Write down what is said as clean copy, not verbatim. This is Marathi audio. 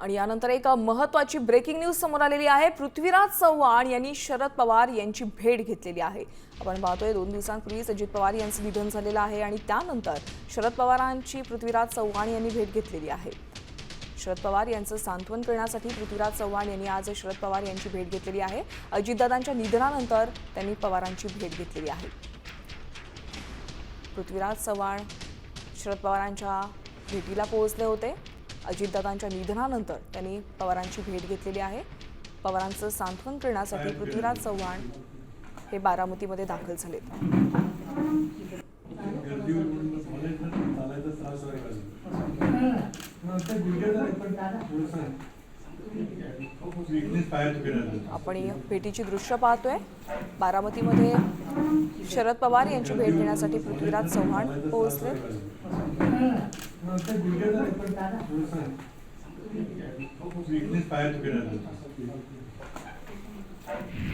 आणि यानंतर एक महत्त्वाची ब्रेकिंग न्यूज समोर आलेली आहे। पृथ्वीराज चव्हाण यांनी शरद पवार यांची भेट घेतलेली आहे। आपण पाहतोय 2 दिवसांपूर्वी अजित पवार यांचं निधन झालेलं आहे आणि त्यानंतर शरद पवारांची पृथ्वीराज चव्हाण यांनी भेट घेतलेली आहे। शरद पवार यांचं सांत्वन करण्यासाठी पृथ्वीराज चव्हाण यांनी आज शरद पवार यांची भेट घेतलेली आहे। अजितदादांच्या निधनानंतर त्यांनी पवारांची भेट घेतलेली आहे। पृथ्वीराज चव्हाण शरद पवारांच्या भेटीला पोहोचले होते। अजितदादांच्या निधनानंतर त्यांनी पवारांची भेट घेतलेली आहे। पवारांचं सांत्वन करण्यासाठी पृथ्वीराज चव्हाण हे बारामतीमध्ये दाखल झालेत। आपण या भेटीची दृश्य पाहतोय। बारामतीमध्ये शरद पवार यांची भेट घेण्यासाठी पृथ्वीराज चव्हाण पोहोचले। weakness prior to